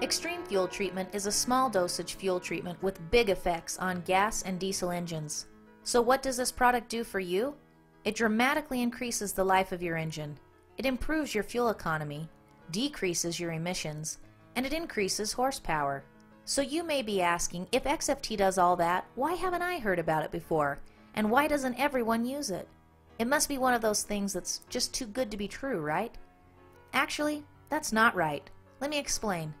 Extreme fuel treatment is a small dosage fuel treatment with big effects on gas and diesel engines. So what does this product do for you? It dramatically increases the life of your engine. It improves your fuel economy, decreases your emissions, and it increases horsepower. So you may be asking, if XFT does all that, why haven't I heard about it before? And why doesn't everyone use it? It must be one of those things that's just too good to be true, right? Actually, that's not right. Let me explain.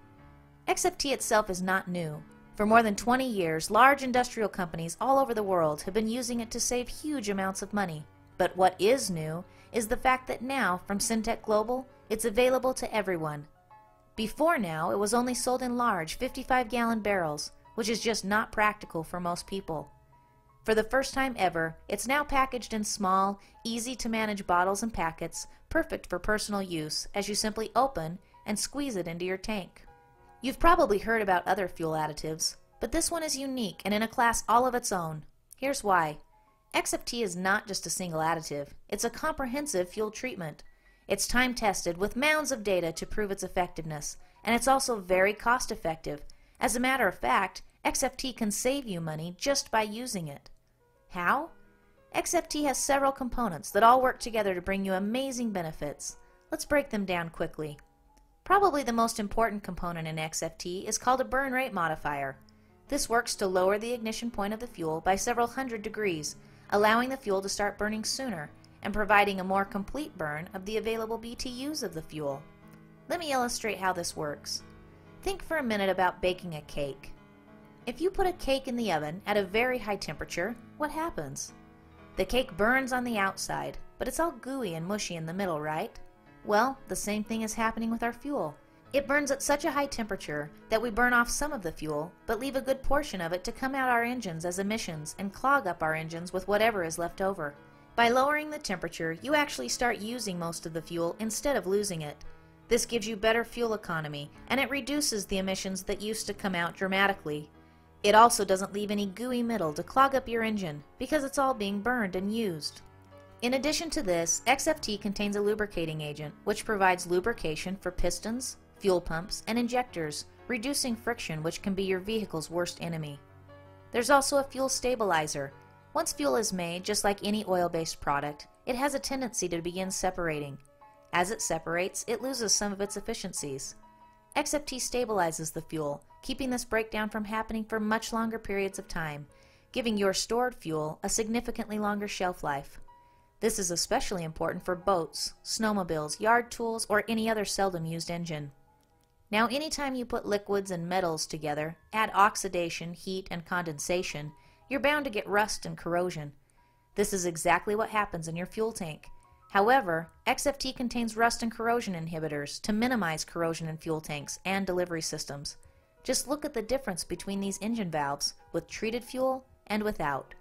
XFT itself is not new. For more than 20 years, large industrial companies all over the world have been using it to save huge amounts of money. But what is new is the fact that now, from Syntek Global, it's available to everyone. Before now, it was only sold in large 55-gallon barrels, which is just not practical for most people. For the first time ever, it's now packaged in small, easy-to-manage bottles and packets, perfect for personal use, as you simply open and squeeze it into your tank. You've probably heard about other fuel additives, but this one is unique and in a class all of its own. Here's why. XFT is not just a single additive, it's a comprehensive fuel treatment. It's time-tested with mounds of data to prove its effectiveness, and it's also very cost-effective. As a matter of fact, XFT can save you money just by using it. How? XFT has several components that all work together to bring you amazing benefits. Let's break them down quickly. Probably the most important component in XFT is called a burn rate modifier. This works to lower the ignition point of the fuel by several hundred degrees, allowing the fuel to start burning sooner and providing a more complete burn of the available BTUs of the fuel. Let me illustrate how this works. Think for a minute about baking a cake. If you put a cake in the oven at a very high temperature, what happens? The cake burns on the outside, but it's all gooey and mushy in the middle, right? Well, the same thing is happening with our fuel. It burns at such a high temperature that we burn off some of the fuel, but leave a good portion of it to come out our engines as emissions and clog up our engines with whatever is left over. By lowering the temperature, you actually start using most of the fuel instead of losing it. This gives you better fuel economy, and it reduces the emissions that used to come out dramatically. It also doesn't leave any gooey middle to clog up your engine, because it's all being burned and used. In addition to this, XFT contains a lubricating agent, which provides lubrication for pistons, fuel pumps, and injectors, reducing friction, which can be your vehicle's worst enemy. There's also a fuel stabilizer. Once fuel is made, just like any oil-based product, it has a tendency to begin separating. As it separates, it loses some of its efficiencies. XFT stabilizes the fuel, keeping this breakdown from happening for much longer periods of time, giving your stored fuel a significantly longer shelf life. This is especially important for boats, snowmobiles, yard tools, or any other seldom used engine. Now, anytime you put liquids and metals together, add oxidation, heat, and condensation, you're bound to get rust and corrosion. This is exactly what happens in your fuel tank. However, XFT contains rust and corrosion inhibitors to minimize corrosion in fuel tanks and delivery systems. Just look at the difference between these engine valves with treated fuel and without.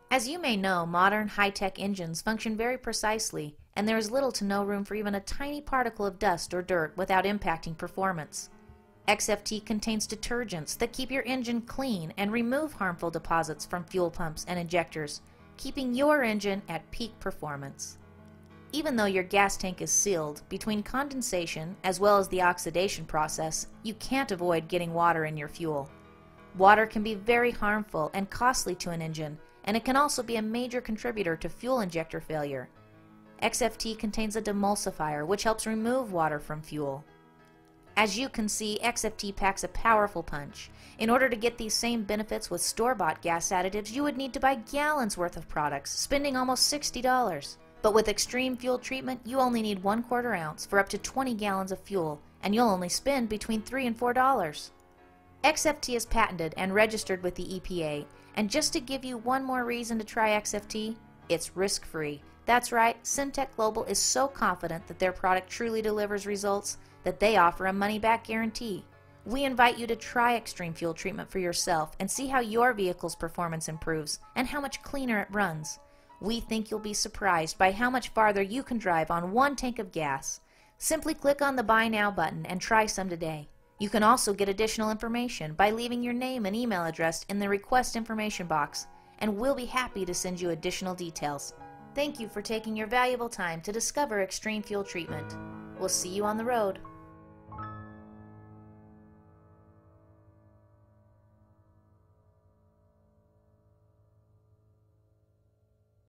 As you may know, modern high-tech engines function very precisely, and there is little to no room for even a tiny particle of dust or dirt without impacting performance. XFT contains detergents that keep your engine clean and remove harmful deposits from fuel pumps and injectors, keeping your engine at peak performance. Even though your gas tank is sealed, between condensation as well as the oxidation process, you can't avoid getting water in your fuel. Water can be very harmful and costly to an engine, and it can also be a major contributor to fuel injector failure. XFT contains a demulsifier which helps remove water from fuel. As you can see, XFT packs a powerful punch. In order to get these same benefits with store-bought gas additives, you would need to buy gallons worth of products, spending almost $60. But with extreme fuel treatment, you only need 1/4 ounce for up to 20 gallons of fuel, and you'll only spend between $3 and $4. XFT is patented and registered with the EPA, and just to give you one more reason to try XFT, it's risk-free. That's right, Syntek Global is so confident that their product truly delivers results that they offer a money-back guarantee. We invite you to try extreme fuel treatment for yourself and see how your vehicle's performance improves and how much cleaner it runs. We think you'll be surprised by how much farther you can drive on one tank of gas. Simply click on the Buy Now button and try some today. You can also get additional information by leaving your name and email address in the request information box, and we'll be happy to send you additional details. Thank you for taking your valuable time to discover extreme fuel treatment. We'll see you on the road.